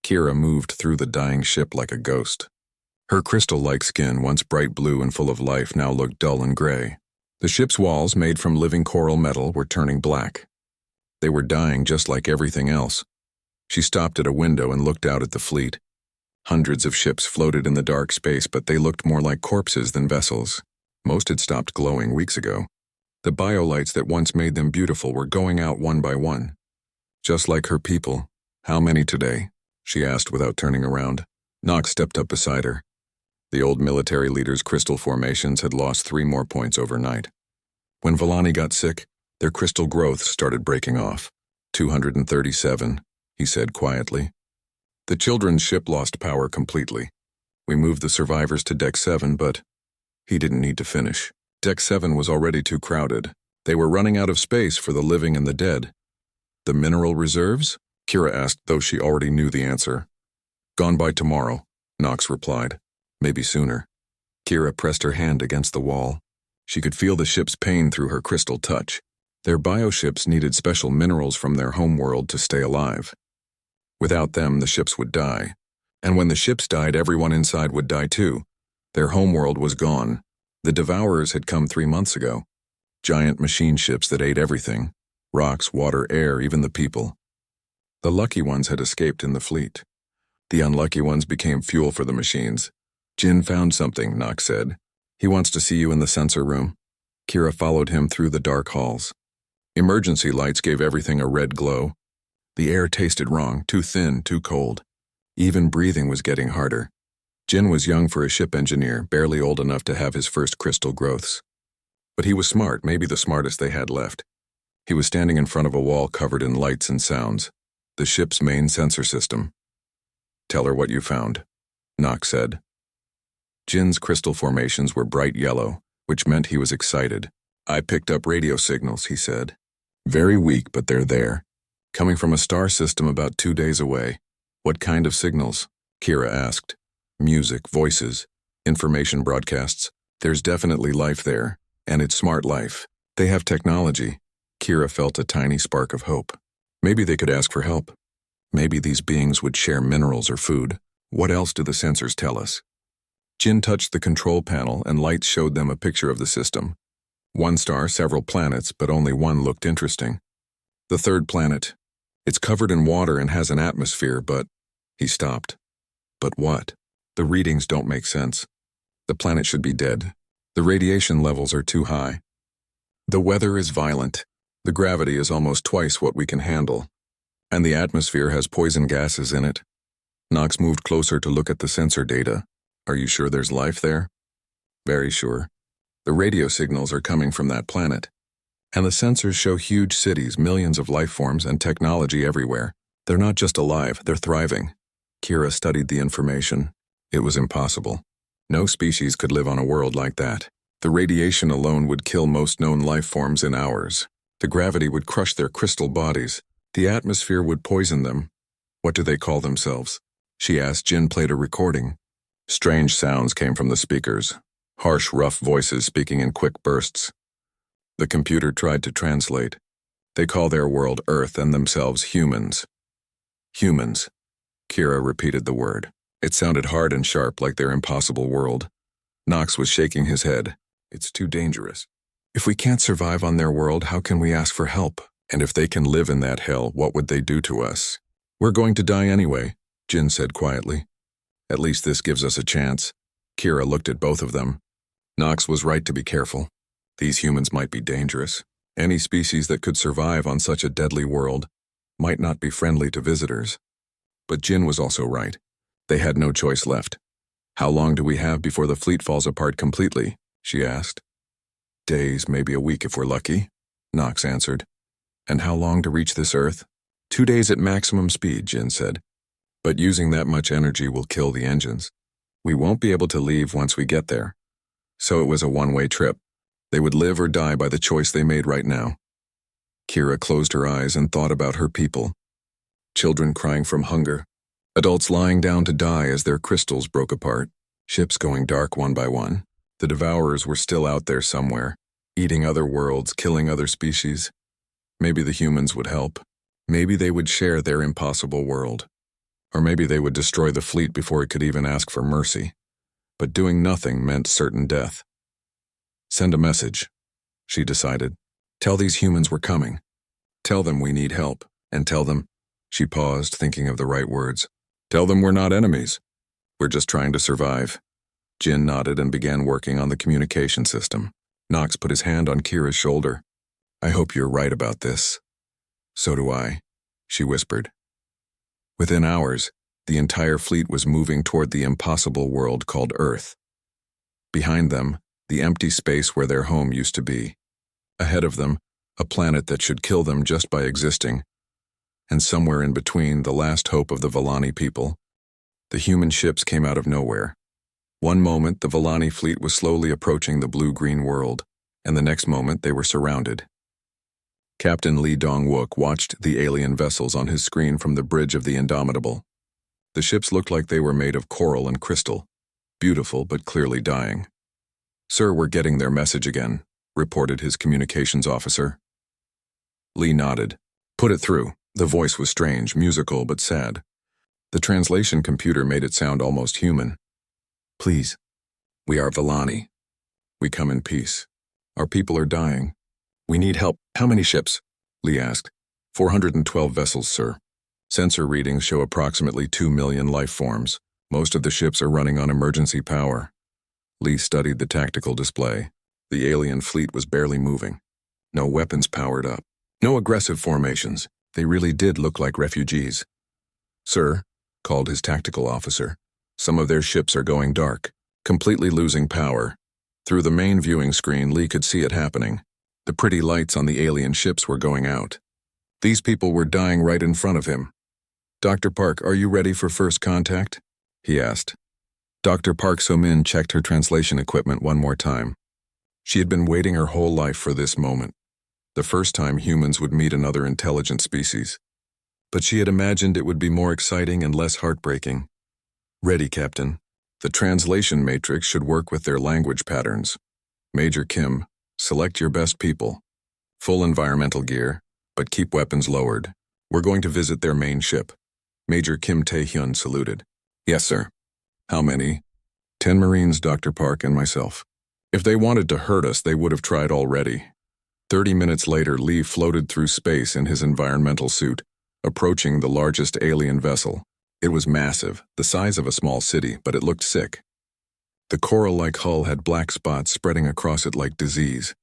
Kira moved through the dying ship like a ghost. Her crystal-like skin, once bright blue and full of life, now looked dull and gray. The ship's walls, made from living coral metal, were turning black. They were dying just like everything else. She stopped at a window and looked out at the fleet. Hundreds of ships floated in the dark space, but they looked more like corpses than vessels. Most had stopped glowing weeks ago. The biolights that once made them beautiful were going out one by one. Just like her people. "How many today?" she asked without turning around. Nox stepped up beside her. The old military leader's crystal formations had lost 3 more points overnight. When Villani got sick, their crystal growth started breaking off. 237, he said quietly. The children's ship lost power completely. We moved the survivors to Deck 7, but he didn't need to finish. Deck 7 was already too crowded. They were running out of space for the living and the dead. "The mineral reserves?" Kira asked, though she already knew the answer. "Gone by tomorrow," Nox replied. "Maybe sooner." Kira pressed her hand against the wall. She could feel the ship's pain through her crystal touch. Their bioships needed special minerals from their homeworld to stay alive. Without them, the ships would die. And when the ships died, everyone inside would die too. Their homeworld was gone. The Devourers had come 3 months ago. Giant machine ships that ate everything. Rocks, water, air, even the people. The lucky ones had escaped in the fleet. The unlucky ones became fuel for the machines. "Jin found something," Nox said. "He wants to see you in the sensor room." Kira followed him through the dark halls. Emergency lights gave everything a red glow. The air tasted wrong, too thin, too cold. Even breathing was getting harder. Jin was young for a ship engineer, barely old enough to have his first crystal growths. But he was smart, maybe the smartest they had left. He was standing in front of a wall covered in lights and sounds. The ship's main sensor system. "Tell her what you found," Nox said. Jin's crystal formations were bright yellow, which meant he was excited. "I picked up radio signals," he said. "Very weak, but they're there. Coming from a star system about 2 days away." "What kind of signals?" Kira asked. "Music, voices, information broadcasts. There's definitely life there, and it's smart life. They have technology." Kira felt a tiny spark of hope. Maybe they could ask for help. Maybe these beings would share minerals or food. What else do the sensors tell us? Jin touched the control panel and lights showed them a picture of the system. 1 star, several planets, but only one looked interesting. The 3rd planet. It's covered in water and has an atmosphere, but... He stopped. But what? The readings don't make sense. The planet should be dead. The radiation levels are too high. The weather is violent. The gravity is almost twice what we can handle. And the atmosphere has poison gases in it. Nox moved closer to look at the sensor data. "Are you sure there's life there?" "Very sure. The radio signals are coming from that planet. And the sensors show huge cities, millions of life forms, and technology everywhere. They're not just alive, they're thriving." Kira studied the information. It was impossible. No species could live on a world like that. The radiation alone would kill most known life forms in hours. The gravity would crush their crystal bodies. The atmosphere would poison them. "What do they call themselves?" she asked. Jin played a recording. Strange sounds came from the speakers. Harsh, rough voices speaking in quick bursts. The computer tried to translate. "They call their world Earth and themselves humans." "Humans." Kira repeated the word. It sounded hard and sharp, like their impossible world. Nox was shaking his head. "It's too dangerous. If we can't survive on their world, how can we ask for help? And if they can live in that hell, what would they do to us?" "We're going to die anyway," Jin said quietly. "At least this gives us a chance." Kira looked at both of them. Nox was right to be careful. These humans might be dangerous. Any species that could survive on such a deadly world might not be friendly to visitors. But Jin was also right. They had no choice left. "How long do we have before the fleet falls apart completely?" she asked. "Days, maybe a week if we're lucky," Nox answered. "And how long to reach this Earth?" 2 days at maximum speed, Jin said. "But using that much energy will kill the engines. We won't be able to leave once we get there." So it was a one-way trip. They would live or die by the choice they made right now. Kira closed her eyes and thought about her people. Children crying from hunger. Adults lying down to die as their crystals broke apart. Ships going dark one by one. The Devourers were still out there somewhere, eating other worlds, killing other species. Maybe the humans would help. Maybe they would share their impossible world. Or maybe they would destroy the fleet before it could even ask for mercy. But doing nothing meant certain death. Send a message, she decided. Tell these humans we're coming. Tell them we need help. And tell them, she paused, thinking of the right words. Tell them we're not enemies. We're just trying to survive. Jin nodded and began working on the communication system. Knox put his hand on Kira's shoulder. I hope you're right about this. So do I, she whispered. Within hours, the entire fleet was moving toward the impossible world called Earth. Behind them, the empty space where their home used to be. Ahead of them, a planet that should kill them just by existing. And somewhere in between, the last hope of the Villani people. The human ships came out of nowhere. One moment, the Villani fleet was slowly approaching the blue-green world, and the next moment they were surrounded. Captain Lee Dong-wook watched the alien vessels on his screen from the bridge of the Indomitable. The ships looked like they were made of coral and crystal, beautiful but clearly dying. Sir, we're getting their message again, reported his communications officer. Lee nodded. Put it through. The voice was strange, musical but sad. The translation computer made it sound almost human. Please. We are Villani. We come in peace. Our people are dying. We need help. How many ships? Lee asked. 412 vessels, sir. Sensor readings show approximately 2 million life forms. Most of the ships are running on emergency power. Lee studied the tactical display. The alien fleet was barely moving. No weapons powered up. No aggressive formations. They really did look like refugees. Sir, called his tactical officer, some of their ships are going dark, completely losing power. Through the main viewing screen, Lee could see it happening. The pretty lights on the alien ships were going out. These people were dying right in front of him. Dr. Park, are you ready for first contact? He asked. Dr. Park So-min checked her translation equipment one more time. She had been waiting her whole life for this moment, the first time humans would meet another intelligent species. But she had imagined it would be more exciting and less heartbreaking. Ready, Captain. The translation matrix should work with their language patterns. Major Kim, select your best people. Full environmental gear, but keep weapons lowered. We're going to visit their main ship. Major Kim Tae-hyun saluted. Yes, sir. How many? 10 Marines, Dr. Park, and myself. If they wanted to hurt us, they would have tried already. 30 minutes later, Lee floated through space in his environmental suit, approaching the largest alien vessel. It was massive, the size of a small city, but it looked sick. The coral-like hull had black spots spreading across it like disease.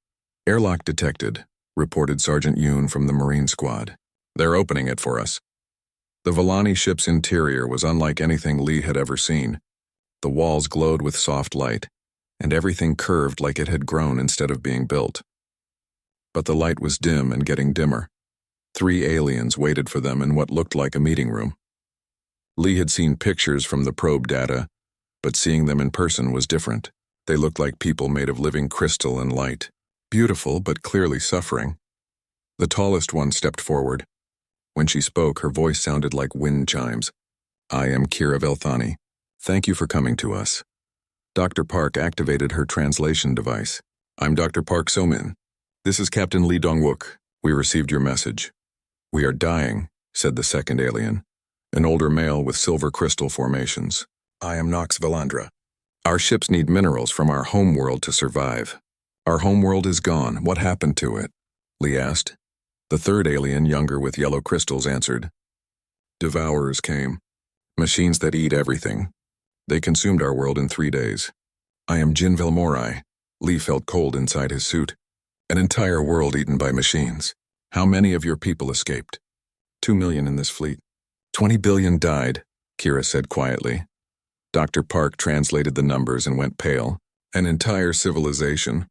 Airlock detected, reported Sergeant Yoon from the Marine Squad. They're opening it for us. The Villani ship's interior was unlike anything Lee had ever seen. The walls glowed with soft light, and everything curved like it had grown instead of being built. But the light was dim and getting dimmer. 3 aliens waited for them in what looked like a meeting room. Lee had seen pictures from the probe data, but seeing them in person was different. They looked like people made of living crystal and light. Beautiful, but clearly suffering. The tallest one stepped forward. When she spoke, her voice sounded like wind chimes. I am Kira Velthani. Thank you for coming to us. Dr. Park activated her translation device. I'm Dr. Park So-min. This is Captain Lee Dong-wook. We received your message. We are dying, said the second alien, an older male with silver crystal formations. I am Nox Valandra. Our ships need minerals from our homeworld to survive. Our homeworld is gone. What happened to it? Lee asked. The third alien, younger with yellow crystals, answered. Devourers came. Machines that eat everything. They consumed our world in 3 days. I am Jin Velmorai. Lee felt cold inside his suit. An entire world eaten by machines. How many of your people escaped? 2 million in this fleet. 20 billion died, Kira said quietly. Dr. Park translated the numbers and went pale. An entire civilization.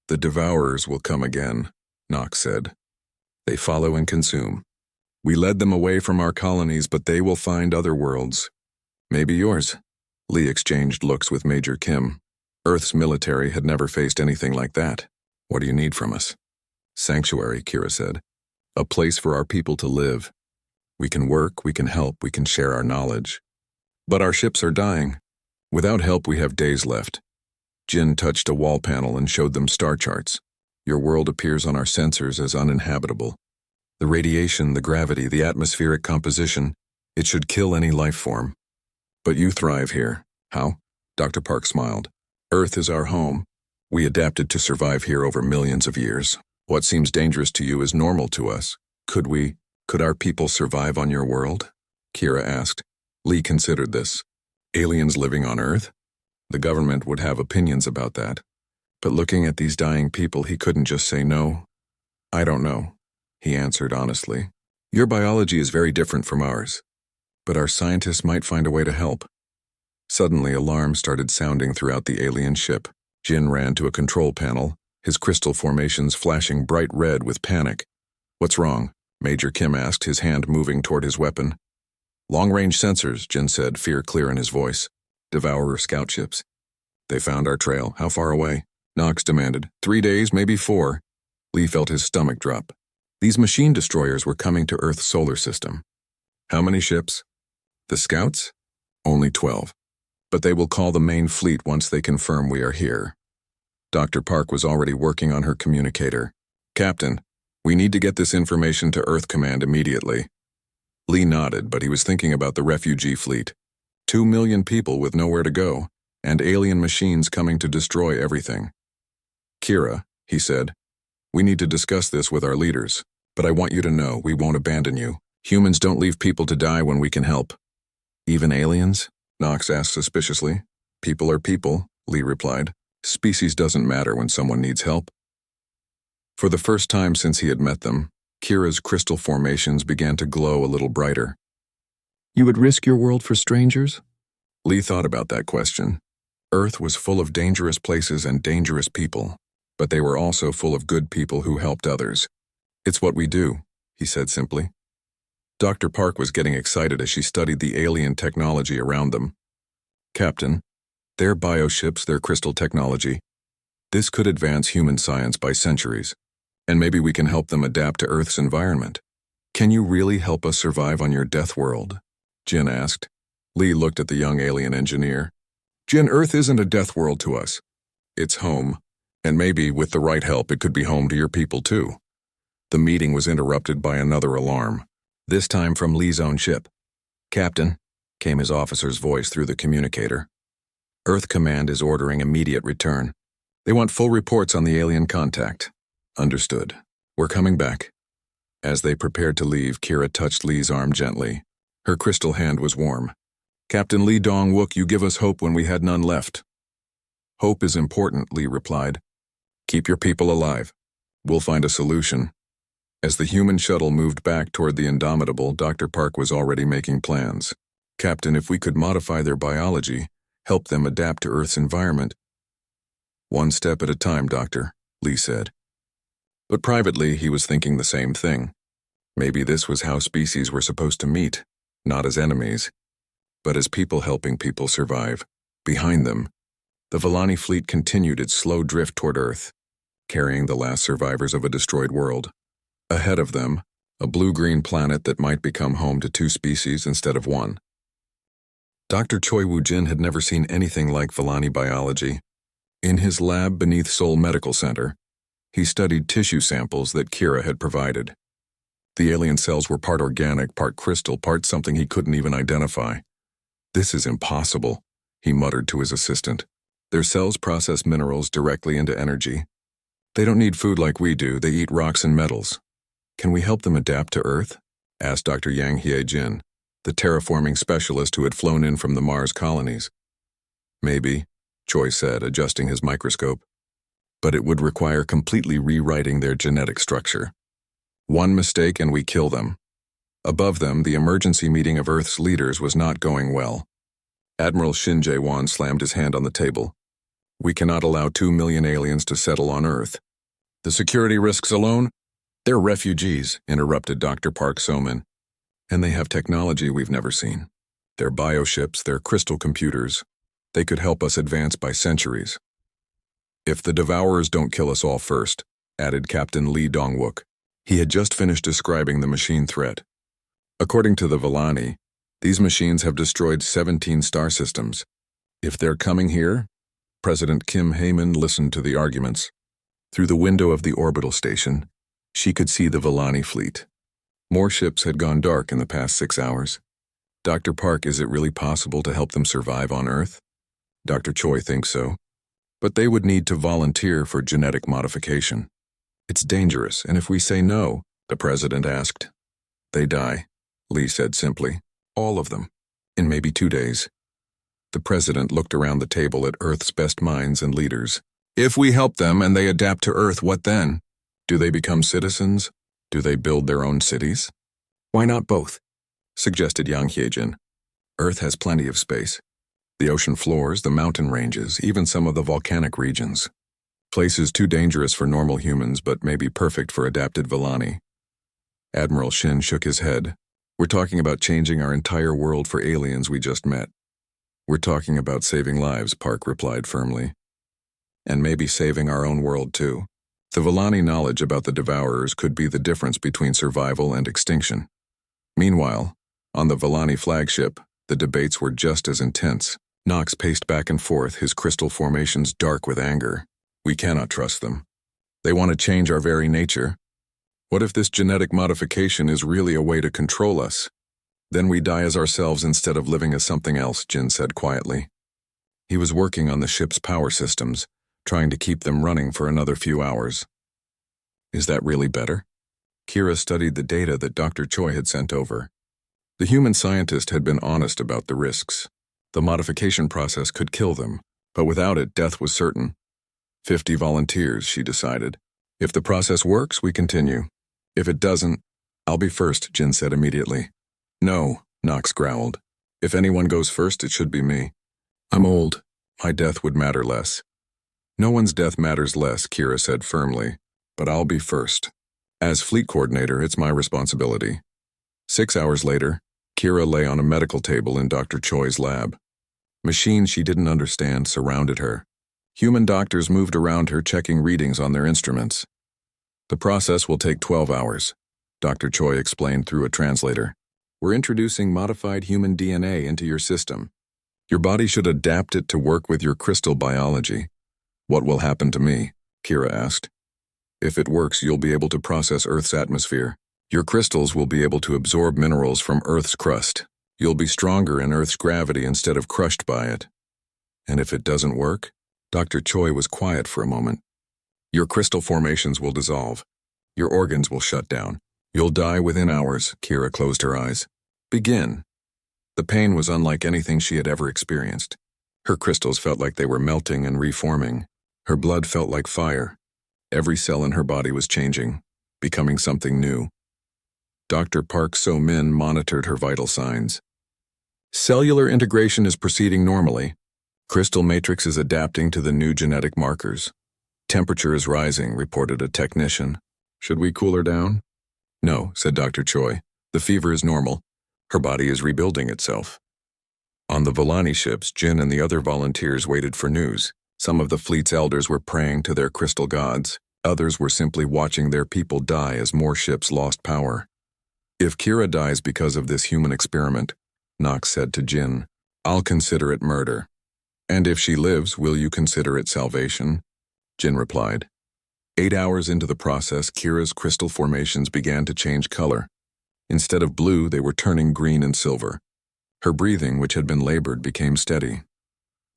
The devourers will come again, Nox said. They follow and consume. We led them away from our colonies, but they will find other worlds. Maybe yours. Lee exchanged looks with Major Kim. Earth's military had never faced anything like that. What do you need from us? Sanctuary, Kira said. A place for our people to live. We can work, we can help, we can share our knowledge. But our ships are dying. Without help, we have days left. Jin touched a wall panel and showed them star charts. Your world appears on our sensors as uninhabitable. The radiation, the gravity, the atmospheric composition, It should kill any life form. But you thrive here. How? Dr. Park smiled. Earth is our home. We adapted to survive here over millions of years. What seems dangerous to you is normal to us. Could our people survive on your world? Kira asked. Lee considered this. Aliens living on Earth? The government would have opinions about that. But looking at these dying people, he couldn't just say no. I don't know, he answered honestly. Your biology is very different from ours. But our scientists might find a way to help. Suddenly, alarms started sounding throughout the alien ship. Jin ran to a control panel, his crystal formations flashing bright red with panic. What's wrong? Major Kim asked, his hand moving toward his weapon. Long-range sensors, Jin said, fear clear in his voice. Devourer scout ships. They found our trail. How far away? Knox demanded. 3 days, maybe 4. Lee felt his stomach drop. These machine destroyers were coming to Earth's solar system. How many ships? The scouts? Only 12. But they will call the main fleet once they confirm we are here. Dr. Park was already working on her communicator. Captain, we need to get this information to Earth Command immediately. Lee nodded, but he was thinking about the refugee fleet. 2 million people with nowhere to go, and alien machines coming to destroy everything. Kira, he said, we need to discuss this with our leaders, but I want you to know we won't abandon you. Humans don't leave people to die when we can help. Even aliens? Knox asked suspiciously. People are people, Lee replied. Species doesn't matter when someone needs help. For the first time since he had met them, Kira's crystal formations began to glow a little brighter. You would risk your world for strangers? Lee thought about that question. Earth was full of dangerous places and dangerous people, but they were also full of good people who helped others. It's what we do, he said simply. Dr. Park was getting excited as she studied the alien technology around them. Captain, their bioships, their crystal technology. This could advance human science by centuries, and maybe we can help them adapt to Earth's environment. Can you really help us survive on your death world? Jin asked. Lee looked at the young alien engineer. Jin, Earth isn't a death world to us. It's home, and maybe with the right help it could be home to your people too. The meeting was interrupted by another alarm, this time from Lee's own ship. Captain, came his officer's voice through the communicator. Earth Command is ordering immediate return. They want full reports on the alien contact. Understood. We're coming back. As they prepared to leave, Kira touched Lee's arm gently. Her crystal hand was warm. Captain Lee Dong-wook, you give us hope when we had none left. Hope is important, Lee replied. Keep your people alive. We'll find a solution. As the human shuttle moved back toward the Indomitable, Dr. Park was already making plans. Captain, if we could modify their biology, help them adapt to Earth's environment. One step at a time, Doctor, Lee said. But privately, he was thinking the same thing. Maybe this was how species were supposed to meet, not as enemies, but as people helping people survive. Behind them, the Villani fleet continued its slow drift toward Earth, carrying the last survivors of a destroyed world. Ahead of them, a blue-green planet that might become home to 2 species instead of 1. Dr. Choi Woo-jin had never seen anything like Villani biology. In his lab beneath Seoul Medical Center, he studied tissue samples that Kira had provided. The alien cells were part organic, part crystal, part something he couldn't even identify. This is impossible, he muttered to his assistant. Their cells process minerals directly into energy. They don't need food like we do, they eat rocks and metals. Can we help them adapt to Earth? Asked Dr. Yang Hye-jin, the terraforming specialist who had flown in from the Mars colonies. Maybe, Choi said, adjusting his microscope. But it would require completely rewriting their genetic structure. One mistake and we kill them. Above them, the emergency meeting of Earth's leaders was not going well. Admiral Shin Jae-won slammed his hand on the table. We cannot allow 2 million aliens to settle on Earth. The security risks alone? They're refugees, interrupted Dr. Park So-min. And they have technology we've never seen. Their bioships, their crystal computers. They could help us advance by centuries. If the Devourers don't kill us all first, added Captain Lee Dong-wook. He had just finished describing the machine threat. According to the Villani, these machines have destroyed 17 star systems. If they're coming here, President Kim Hae-min listened to the arguments. Through the window of the orbital station, she could see the Villani fleet. More ships had gone dark in the past 6 hours. Dr. Park, is it really possible to help them survive on Earth? Dr. Choi thinks so. But they would need to volunteer for genetic modification. It's dangerous, and if we say no, the president asked. They die, Lee said simply. All of them. In maybe 2 days. The president looked around the table at Earth's best minds and leaders. If we help them and they adapt to Earth, what then? Do they become citizens? Do they build their own cities? Why not both? Suggested Yang Hyejin. Earth has plenty of space. The ocean floors, the mountain ranges, even some of the volcanic regions. Places too dangerous for normal humans, but maybe perfect for adapted Villani. Admiral Shin shook his head. We're talking about changing our entire world for aliens we just met. We're talking about saving lives, Park replied firmly. And maybe saving our own world too. The Villani knowledge about the Devourers could be the difference between survival and extinction. Meanwhile, on the Villani flagship, the debates were just as intense. Nox paced back and forth, his crystal formations dark with anger. We cannot trust them. They want to change our very nature. What if this genetic modification is really a way to control us? Then we die as ourselves instead of living as something else, Jin said quietly. He was working on the ship's power systems, trying to keep them running for another few hours. Is that really better? Kira studied the data that Dr. Choi had sent over. The human scientist had been honest about the risks. The modification process could kill them, but without it, death was certain. 50 volunteers, she decided. If the process works, we continue. If it doesn't, I'll be first, Jin said immediately. No, Nox growled. If anyone goes first, it should be me. I'm old. My death would matter less. No one's death matters less, Kira said firmly, but I'll be first. As fleet coordinator, it's my responsibility. 6 hours later, Kira lay on a medical table in Dr. Choi's lab. Machines she didn't understand surrounded her. Human doctors moved around her, checking readings on their instruments. The process will take 12 hours, Dr. Choi explained through a translator. We're introducing modified human DNA into your system. Your body should adapt it to work with your crystal biology. What will happen to me? Kira asked. If it works, you'll be able to process Earth's atmosphere. Your crystals will be able to absorb minerals from Earth's crust. You'll be stronger in Earth's gravity instead of crushed by it. And if it doesn't work? Dr. Choi was quiet for a moment. Your crystal formations will dissolve. Your organs will shut down. You'll die within hours, Kira closed her eyes. Begin. The pain was unlike anything she had ever experienced. Her crystals felt like they were melting and reforming. Her blood felt like fire. Every cell in her body was changing, becoming something new. Dr. Park So-min monitored her vital signs. Cellular integration is proceeding normally. Crystal matrix is adapting to the new genetic markers. Temperature is rising, reported a technician. Should we cool her down? No, said Dr. Choi. The fever is normal. Her body is rebuilding itself. On the Villani ships, Jin and the other volunteers waited for news. Some of the fleet's elders were praying to their crystal gods. Others were simply watching their people die as more ships lost power. If Kira dies because of this human experiment, Nox said to Jin, I'll consider it murder. And if she lives, will you consider it salvation? Jin replied. 8 hours into the process, Kira's crystal formations began to change color. Instead of blue, they were turning green and silver. Her breathing, which had been labored, became steady.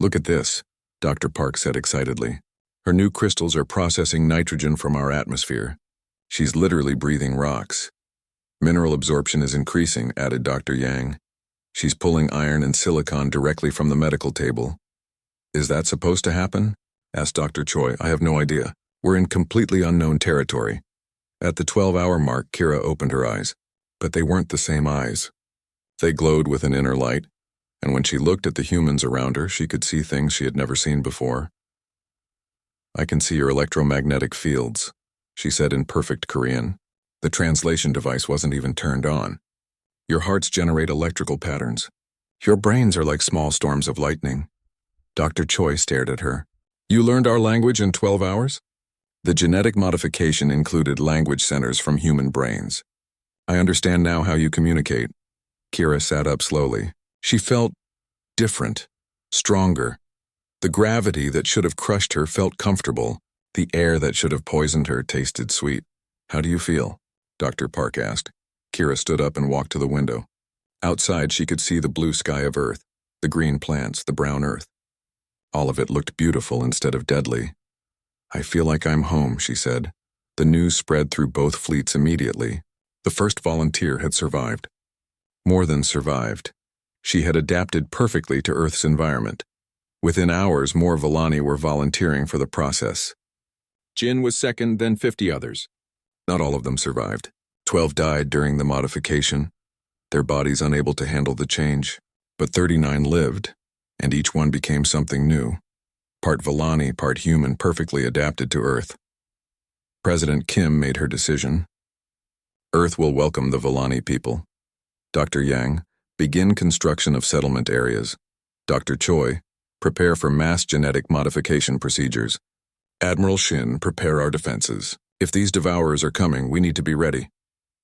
Look at this, Dr. Park said excitedly. Her new crystals are processing nitrogen from our atmosphere. She's literally breathing rocks. Mineral absorption is increasing, added Dr. Yang. She's pulling iron and silicon directly from the medical table. Is that supposed to happen? Asked Dr. Choi. I have no idea. We're in completely unknown territory. At the 12-hour mark, Kira opened her eyes. But they weren't the same eyes. They glowed with an inner light, and when she looked at the humans around her, she could see things she had never seen before. I can see your electromagnetic fields, she said in perfect Korean. The translation device wasn't even turned on. Your hearts generate electrical patterns. Your brains are like small storms of lightning. Dr. Choi stared at her. You learned our language in 12 hours? The genetic modification included language centers from human brains. I understand now how you communicate. Kira sat up slowly. She felt different, stronger. The gravity that should have crushed her felt comfortable. The air that should have poisoned her tasted sweet. How do you feel? Dr. Park asked. Kira stood up and walked to the window. Outside, she could see the blue sky of Earth, the green plants, the brown earth. All of it looked beautiful instead of deadly. "I feel like I'm home," she said. The news spread through both fleets immediately. The first volunteer had survived. More than survived. She had adapted perfectly to Earth's environment. Within hours, more Volani were volunteering for the process. Jin was second, then 50 others. Not all of them survived. 12 died during the modification, their bodies unable to handle the change. But 39 lived, and each one became something new. Part Volani, part human, perfectly adapted to Earth. President Kim made her decision. Earth will welcome the Volani people. Dr. Yang, begin construction of settlement areas. Dr. Choi, prepare for mass genetic modification procedures. Admiral Shin, prepare our defenses. If these devourers are coming, we need to be ready.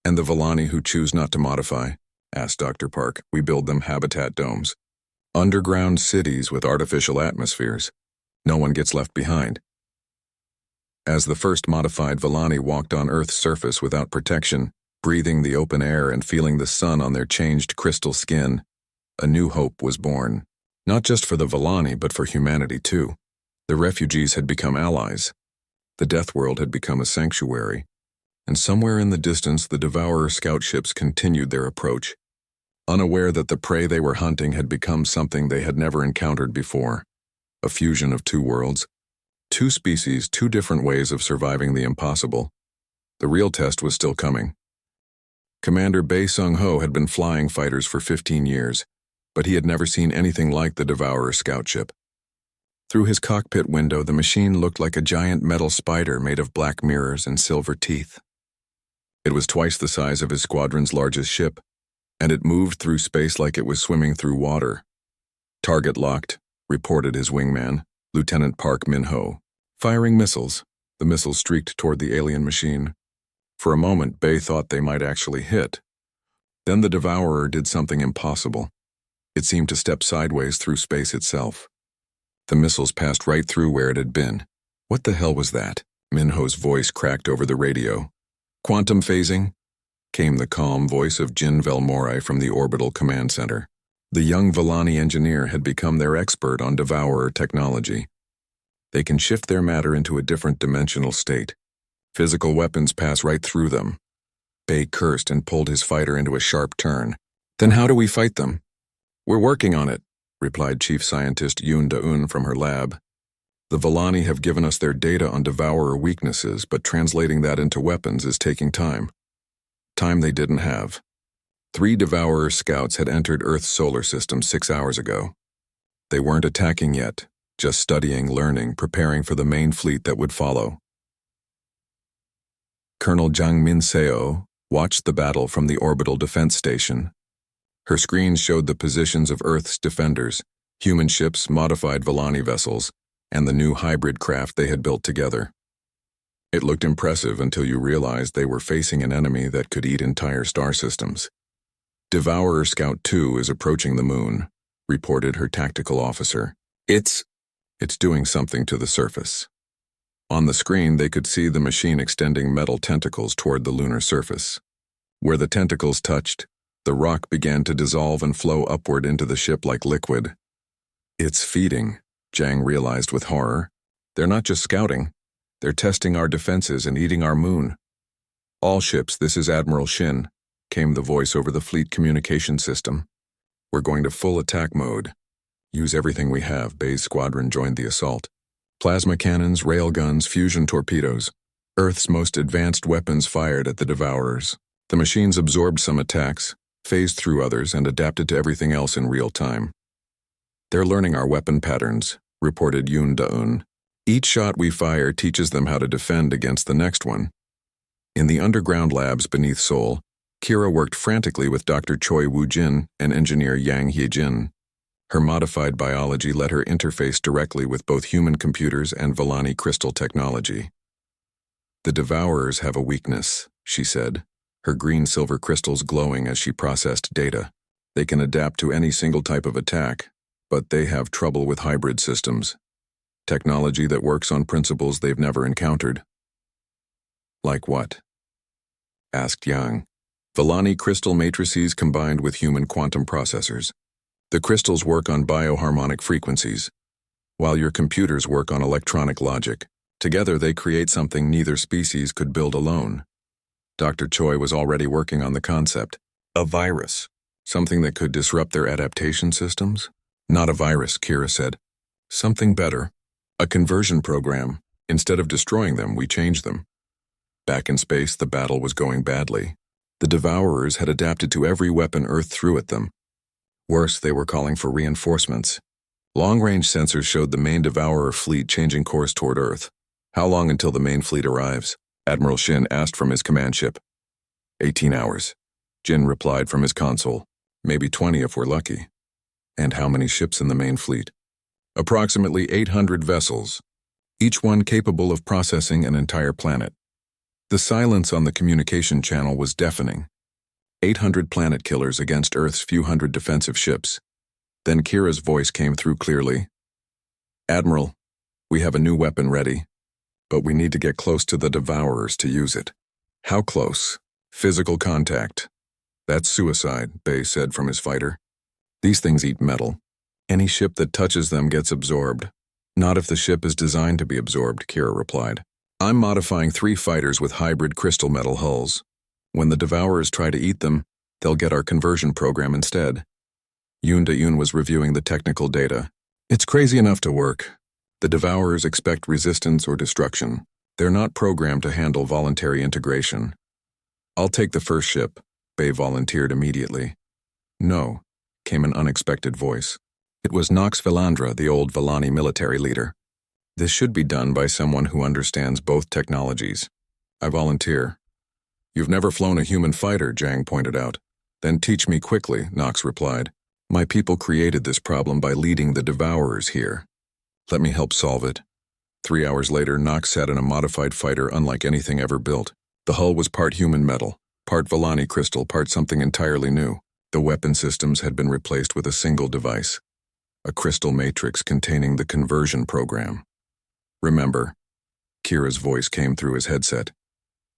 And the Volani who choose not to modify? Asked Dr. Park. We build them habitat domes. Underground cities with artificial atmospheres. No one gets left behind. As the first modified Volani walked on Earth's surface without protection, breathing the open air and feeling the sun on their changed crystal skin, a new hope was born. Not just for the Volani, but for humanity too. The refugees had become allies. The Deathworld had become a sanctuary. And somewhere in the distance, the Devourer scout ships continued their approach, unaware that the prey they were hunting had become something they had never encountered before. A fusion of two worlds. Two species, two different ways of surviving the impossible. The real test was still coming. Commander Bae Sung-ho had been flying fighters for 15 years, but he had never seen anything like the Devourer scout ship. Through his cockpit window, the machine looked like a giant metal spider made of black mirrors and silver teeth. It was twice the size of his squadron's largest ship, and it moved through space like it was swimming through water. "Target locked," reported his wingman, Lieutenant Park Min-ho. Firing missiles. The missiles streaked toward the alien machine. For a moment, Bae thought they might actually hit. Then the Devourer did something impossible. It seemed to step sideways through space itself. The missiles passed right through where it had been. What the hell was that? Min-ho's voice cracked over the radio. "Quantum phasing?" Came the calm voice of Jin Velmorai from the Orbital Command Center. The young Volani engineer had become their expert on Devourer technology. They can shift their matter into a different dimensional state. Physical weapons pass right through them. Bae cursed and pulled his fighter into a sharp turn. "Then how do we fight them?" "We're working on it," replied Chief Scientist Yoon Da-eun from her lab. "The Volani have given us their data on Devourer weaknesses, but translating that into weapons is taking time. Time they didn't have. 3 Devourer scouts had entered Earth's solar system 6 hours ago. They weren't attacking yet, just studying, learning, preparing for the main fleet that would follow." Colonel Jang Min-seo watched the battle from the orbital defense station. Her screen showed the positions of Earth's defenders, human ships, modified Volani vessels, and the new hybrid craft they had built together. It looked impressive until you realized they were facing an enemy that could eat entire star systems. "Devourer Scout 2 is approaching the moon," reported her tactical officer. It's doing something to the surface." On the screen, they could see the machine extending metal tentacles toward the lunar surface. Where the tentacles touched, the rock began to dissolve and flow upward into the ship like liquid. "It's feeding," Jang realized with horror. "They're not just scouting. They're testing our defenses and eating our moon." "All ships, this is Admiral Shin," came the voice over the fleet communication system. "We're going to full attack mode. Use everything we have." Bae's squadron joined the assault. Plasma cannons, railguns, fusion torpedoes. Earth's most advanced weapons fired at the Devourers. The machines absorbed some attacks, phased through others, and adapted to everything else in real time. "They're learning our weapon patterns," reported Yoon Da-eun. "Each shot we fire teaches them how to defend against the next one." In the underground labs beneath Seoul, Kira worked frantically with Dr. Choi Woo-jin and engineer Yang Hye-jin. Her modified biology let her interface directly with both human computers and Volani crystal technology. "The Devourers have a weakness," she said, her green-silver crystals glowing as she processed data. "They can adapt to any single type of attack, but they have trouble with hybrid systems. Technology that works on principles they've never encountered." "Like what?" asked Yang. Vellani crystal matrices combined with human quantum processors. The crystals work on bioharmonic frequencies, while your computers work on electronic logic. Together they create something neither species could build alone. Dr. Choi was already working on the concept. A virus. Something that could disrupt their adaptation systems? Not a virus, Kira said. Something better. A conversion program. Instead of destroying them, we change them. Back in space, the battle was going badly. The Devourers had adapted to every weapon Earth threw at them. Worse, they were calling for reinforcements. Long-range sensors showed the main Devourer fleet changing course toward Earth. How long until the main fleet arrives? Admiral Shin asked from his command ship. 18 hours. Jin replied from his console. Maybe 20 if we're lucky. And how many ships in the main fleet? Approximately 800 vessels, each one capable of processing an entire planet. The silence on the communication channel was deafening. 800 planet killers against Earth's few hundred defensive ships. Then Kira's voice came through clearly. Admiral, we have a new weapon ready, but we need to get close to the Devourers to use it. How close? Physical contact. That's suicide, Bay said from his fighter. These things eat metal. Any ship that touches them gets absorbed. Not if the ship is designed to be absorbed, Kira replied. I'm modifying 3 fighters with hybrid crystal metal hulls. When the Devourers try to eat them, they'll get our conversion program instead. Yoon Da-yoon was reviewing the technical data. It's crazy enough to work. The Devourers expect resistance or destruction. They're not programmed to handle voluntary integration. I'll take the first ship, Bay volunteered immediately. No, came an unexpected voice. It was Nox Velandra, the old Vellani military leader. This should be done by someone who understands both technologies. I volunteer. You've never flown a human fighter, Jang pointed out. Then teach me quickly, Nox replied. My people created this problem by leading the Devourers here. Let me help solve it. 3 hours later, Nox sat in a modified fighter unlike anything ever built. The hull was part human metal, part Vellani crystal, part something entirely new. The weapon systems had been replaced with a single device. A crystal matrix containing the conversion program. Remember, Kira's voice came through his headset.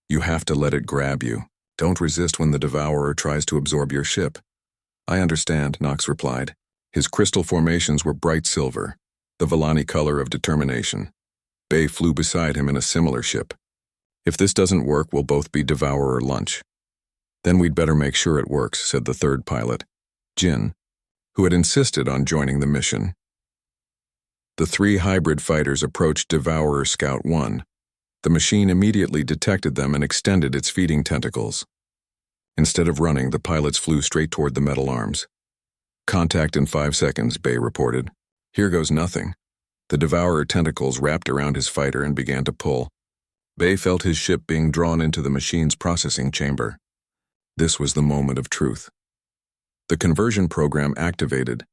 You have to let it grab you. Don't resist when the Devourer tries to absorb your ship. I understand, Nox replied. His crystal formations were bright silver, the Vellani color of determination. Bay flew beside him in a similar ship. If this doesn't work, we'll both be Devourer lunch. Then we'd better make sure it works, said the third pilot, Jin, who had insisted on joining the mission. The 3 hybrid fighters approached Devourer Scout 1. The machine immediately detected them and extended its feeding tentacles. Instead of running, the pilots flew straight toward the metal arms. Contact in 5 seconds, Bay reported. Here goes nothing. The Devourer tentacles wrapped around his fighter and began to pull. Bay felt his ship being drawn into the machine's processing chamber. This was the moment of truth. The conversion program activated.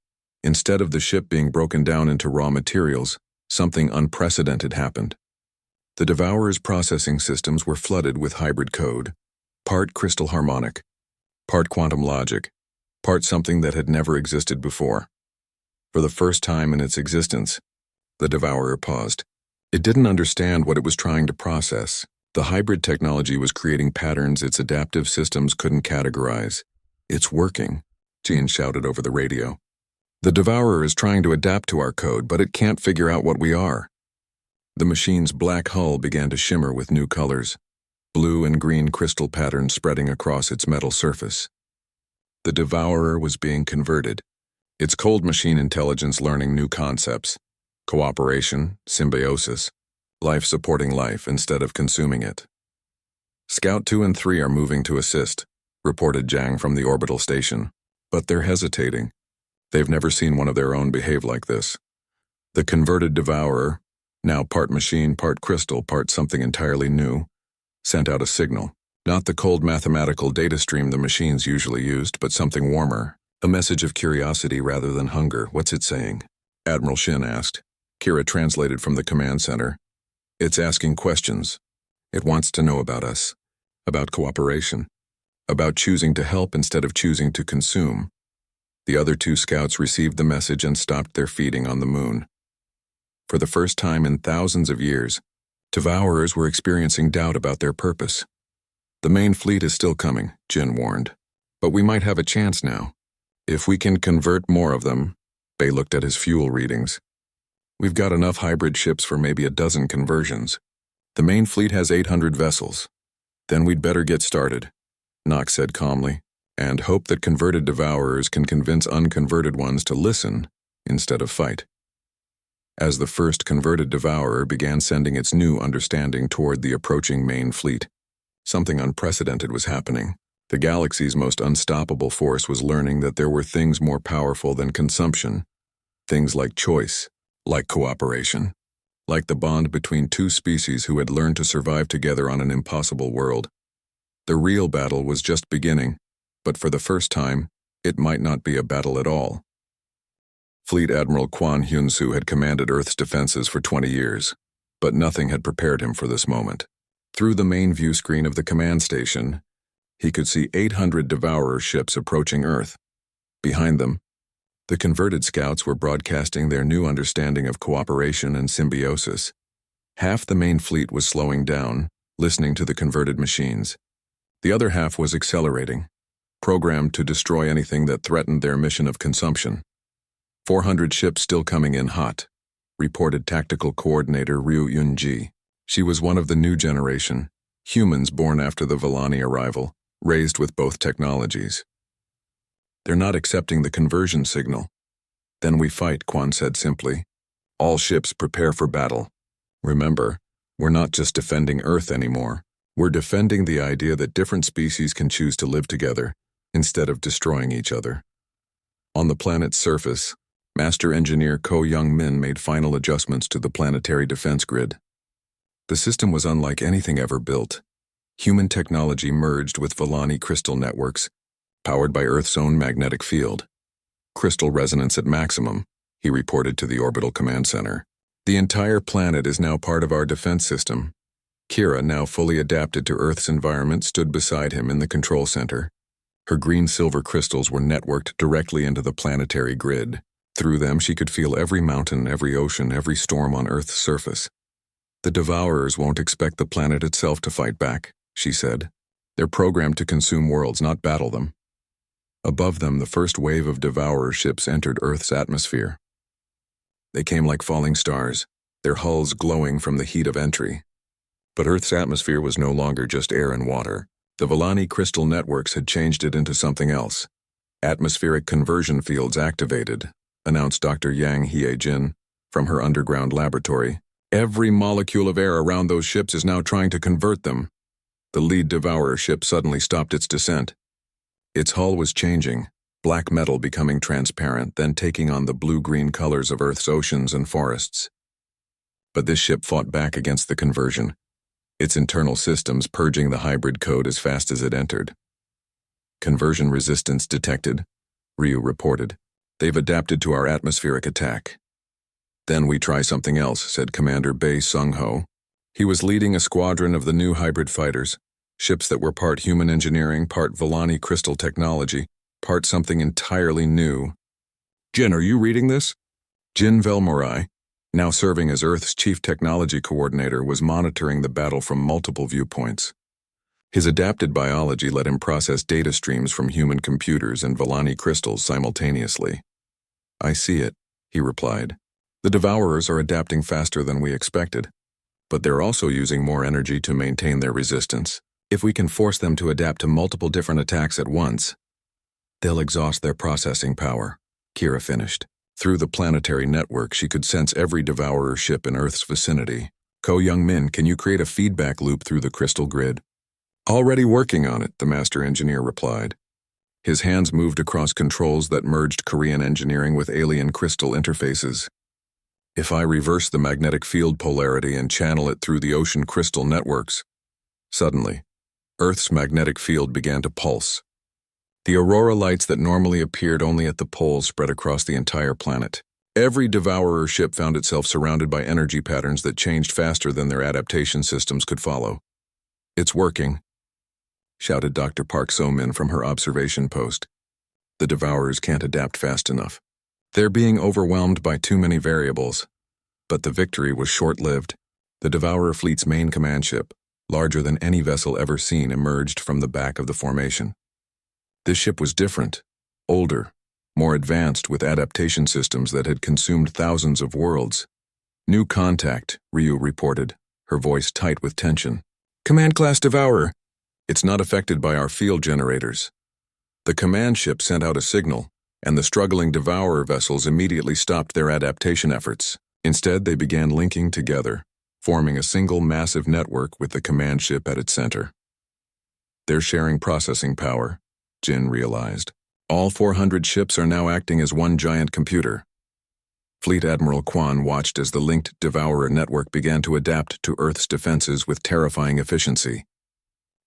Instead of the ship being broken down into raw materials, something unprecedented happened. The Devourer's processing systems were flooded with hybrid code, part crystal harmonic, part quantum logic, part something that had never existed before. For the first time in its existence, the Devourer paused. It didn't understand what it was trying to process. The hybrid technology was creating patterns its adaptive systems couldn't categorize. It's working, Jean shouted over the radio. The Devourer is trying to adapt to our code, but it can't figure out what we are. The machine's black hull began to shimmer with new colors, blue and green crystal patterns spreading across its metal surface. The Devourer was being converted, its cold machine intelligence learning new concepts, cooperation, symbiosis, life supporting life instead of consuming it. Scout 2 and 3 are moving to assist, reported Jang from the orbital station, but they're hesitating. They've never seen one of their own behave like this. The converted Devourer, now part machine, part crystal, part something entirely new, sent out a signal. Not the cold mathematical data stream the machines usually used, but something warmer. A message of curiosity rather than hunger. What's it saying? Admiral Shin asked. Kira translated from the command center. It's asking questions. It wants to know about us, about cooperation, about choosing to help instead of choosing to consume. The other 2 scouts received the message and stopped their feeding on the moon. For the first time in thousands of years, Devourers were experiencing doubt about their purpose. The main fleet is still coming, Jin warned. But we might have a chance now. If we can convert more of them. Bay looked at his fuel readings. We've got enough hybrid ships for maybe a dozen conversions. The main fleet has 800 vessels. Then we'd better get started, Nox said calmly, and hope that converted devourers can convince unconverted ones to listen instead of fight. As the first converted devourer began sending its new understanding toward the approaching main fleet, something unprecedented was happening. The galaxy's most unstoppable force was learning that there were things more powerful than consumption, things like choice, like cooperation, like the bond between two species who had learned to survive together on an impossible world. The real battle was just beginning, but for the first time, it might not be a battle at all. Fleet Admiral Quan Hyun-soo had commanded Earth's defenses for 20 years, but nothing had prepared him for this moment. Through the main view screen of the command station, he could see 800 devourer ships approaching Earth. Behind them, the converted scouts were broadcasting their new understanding of cooperation and symbiosis. Half the main fleet was slowing down, listening to the converted machines. The other half was accelerating, programmed to destroy anything that threatened their mission of consumption. 400 ships still coming in hot, reported Tactical Coordinator Ryu Yun-ji. She was one of the new generation, humans born after the Vellani arrival, raised with both technologies. They're not accepting the conversion signal. Then we fight, Quan said simply. All ships prepare for battle. Remember, we're not just defending Earth anymore. We're defending the idea that different species can choose to live together, instead of destroying each other. On the planet's surface, Master Engineer Ko Young-min made final adjustments to the planetary defense grid. The system was unlike anything ever built. Human technology merged with Vellani crystal networks, powered by Earth's own magnetic field. Crystal resonance at maximum, he reported to the Orbital Command Center. The entire planet is now part of our defense system. Kira, now fully adapted to Earth's environment, stood beside him in the control center. Her green-silver crystals were networked directly into the planetary grid. Through them, she could feel every mountain, every ocean, every storm on Earth's surface. The Devourers won't expect the planet itself to fight back, she said. They're programmed to consume worlds, not battle them. Above them, the first wave of Devourer ships entered Earth's atmosphere. They came like falling stars, their hulls glowing from the heat of entry. But Earth's atmosphere was no longer just air and water. The Vellani crystal networks had changed it into something else. Atmospheric conversion fields activated, announced Dr. Yang Hye-jin from her underground laboratory. Every molecule of air around those ships is now trying to convert them. The lead Devourer ship suddenly stopped its descent. Its hull was changing, black metal becoming transparent, then taking on the blue-green colors of Earth's oceans and forests. But this ship fought back against the conversion, its internal systems purging the hybrid code as fast as it entered. Conversion resistance detected, Ryu reported. They've adapted to our atmospheric attack. Then we try something else, said Commander Bae Sung-ho. He was leading a squadron of the new hybrid fighters, ships that were part human engineering, part Vellani crystal technology, part something entirely new. Jin, are you reading this? Jin Velmorai, now serving as Earth's chief technology coordinator, was monitoring the battle from multiple viewpoints. His adapted biology let him process data streams from human computers and Vellani crystals simultaneously. I see it, he replied. The Devourers are adapting faster than we expected, but they're also using more energy to maintain their resistance. If we can force them to adapt to multiple different attacks at once, they'll exhaust their processing power, Kira finished. Through the planetary network, she could sense every Devourer ship in Earth's vicinity. Ko Young-min, can you create a feedback loop through the crystal grid? Already working on it, the master engineer replied. His hands moved across controls that merged Korean engineering with alien crystal interfaces. If I reverse the magnetic field polarity and channel it through the ocean crystal networks. Suddenly, Earth's magnetic field began to pulse. The aurora lights that normally appeared only at the poles spread across the entire planet. Every Devourer ship found itself surrounded by energy patterns that changed faster than their adaptation systems could follow. It's working, shouted Dr. Park So-min from her observation post. The Devourers can't adapt fast enough. They're being overwhelmed by too many variables. But the victory was short-lived. The Devourer fleet's main command ship, larger than any vessel ever seen, emerged from the back of the formation. This ship was different, older, more advanced, with adaptation systems that had consumed thousands of worlds. "New contact," Ryu reported, her voice tight with tension. "Command Class Devourer. It's not affected by our field generators." The command ship sent out a signal, and the struggling Devourer vessels immediately stopped their adaptation efforts. Instead, they began linking together, forming a single massive network with the command ship at its center. They're sharing processing power, Jin realized. All 400 ships are now acting as one giant computer. Fleet Admiral Quan watched as the linked Devourer network began to adapt to Earth's defenses with terrifying efficiency.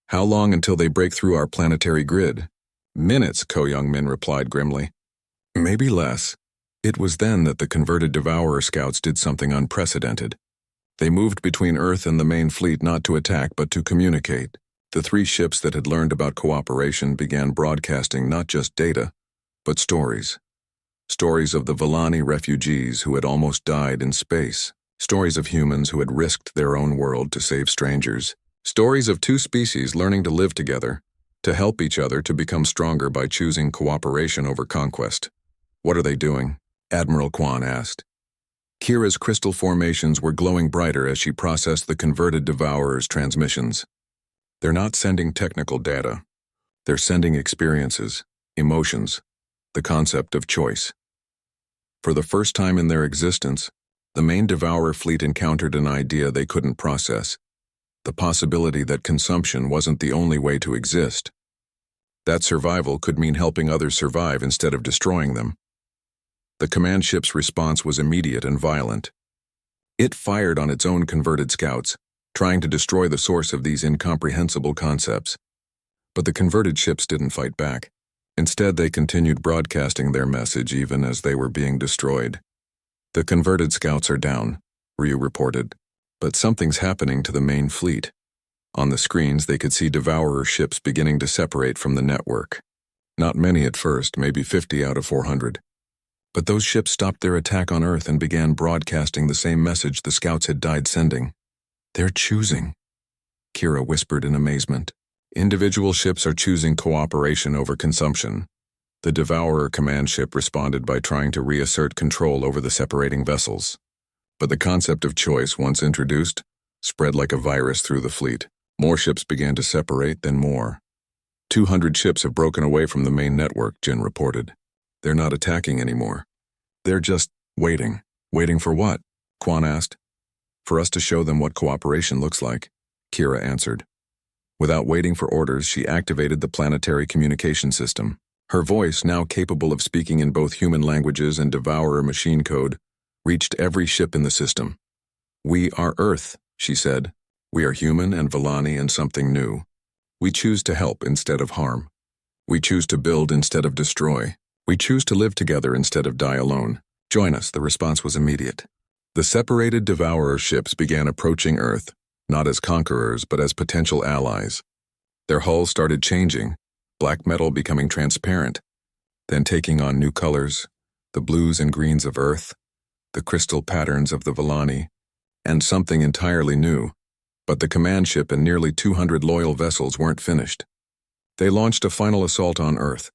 "How long until they break through our planetary grid?" "Minutes," Ko Young-min replied grimly. "Maybe less." It was then that the converted Devourer scouts did something unprecedented. They moved between Earth and the main fleet not to attack but to communicate. The 3 ships that had learned about cooperation began broadcasting not just data, but stories. Stories of the Villani refugees who had almost died in space. Stories of humans who had risked their own world to save strangers. Stories of 2 species learning to live together, to help each other to become stronger by choosing cooperation over conquest. "What are they doing?" Admiral Quan asked. Kira's crystal formations were glowing brighter as she processed the converted Devourer's transmissions. "They're not sending technical data. They're sending experiences, emotions, the concept of choice." For the first time in their existence, the main Devourer fleet encountered an idea they couldn't process: the possibility that consumption wasn't the only way to exist. That survival could mean helping others survive instead of destroying them. The command ship's response was immediate and violent. It fired on its own converted scouts, trying to destroy the source of these incomprehensible concepts. But the converted ships didn't fight back. Instead, they continued broadcasting their message even as they were being destroyed. "The converted scouts are down," Ryu reported, "but something's happening to the main fleet." On the screens, they could see Devourer ships beginning to separate from the network. Not many at first, maybe 50 out of 400. But those ships stopped their attack on Earth and began broadcasting the same message the scouts had died sending. "They're choosing," Kira whispered in amazement. "Individual ships are choosing cooperation over consumption." The Devourer command ship responded by trying to reassert control over the separating vessels. But the concept of choice, once introduced, spread like a virus through the fleet. More ships began to separate, then more. 200 ships have broken away from the main network, Jin reported. "They're not attacking anymore. They're just waiting." "Waiting for what?" Quan asked. "For us to show them what cooperation looks like," Kira answered. Without waiting for orders, she activated the planetary communication system. Her voice, now capable of speaking in both human languages and Devourer machine code, reached every ship in the system. "We are Earth," she said. "We are human and Villani and something new. We choose to help instead of harm. We choose to build instead of destroy. We choose to live together instead of die alone. Join us." The response was immediate. The separated Devourer ships began approaching Earth, not as conquerors but as potential allies. Their hulls started changing, black metal becoming transparent, then taking on new colors, the blues and greens of Earth, the crystal patterns of the Villani, and something entirely new. But the command ship and nearly 200 loyal vessels weren't finished. They launched a final assault on Earth,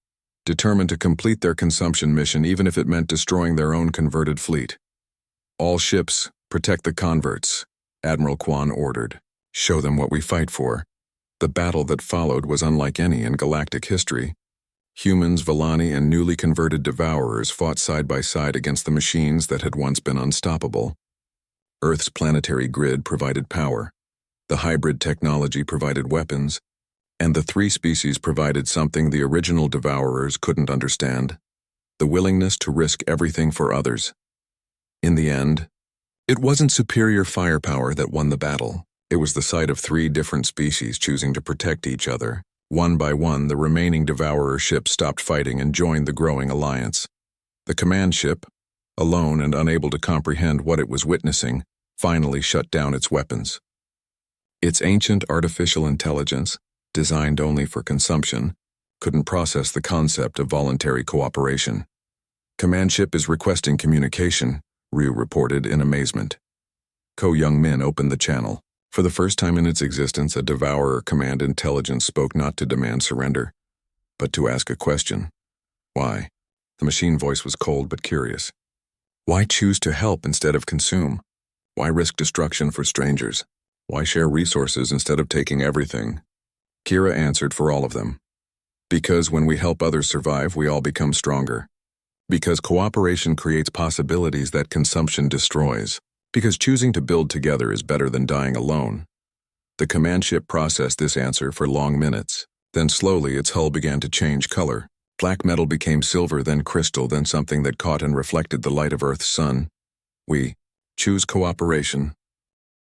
determined to complete their consumption mission even if it meant destroying their own converted fleet. "All ships, protect the converts," Admiral Quan ordered. "Show them what we fight for." The battle that followed was unlike any in galactic history. Humans, Villani, and newly converted Devourers fought side by side against the machines that had once been unstoppable. Earth's planetary grid provided power. The hybrid technology provided weapons, and the 3 species provided something the original Devourers couldn't understand: the willingness to risk everything for others. In the end, it wasn't superior firepower that won the battle. It was the sight of 3 different species choosing to protect each other. One by one, the remaining Devourer ships stopped fighting and joined the growing alliance. The command ship, alone and unable to comprehend what it was witnessing, finally shut down its weapons. Its ancient artificial intelligence, designed only for consumption, couldn't process the concept of voluntary cooperation. "Command ship is requesting communication," Ryu reported in amazement. Ko Young-min opened the channel. For the first time in its existence, a devourer command intelligence spoke not to demand surrender, but to ask a question. Why? The machine voice was cold but curious. Why choose to help instead of consume? Why risk destruction for strangers? Why share resources instead of taking everything? Kira answered for all of them. Because when we help others survive, we all become stronger. Because cooperation creates possibilities that consumption destroys. Because choosing to build together is better than dying alone. The command ship processed this answer for long minutes. Then slowly its hull began to change color. Black metal became silver, then crystal, then something that caught and reflected the light of Earth's sun. We choose cooperation.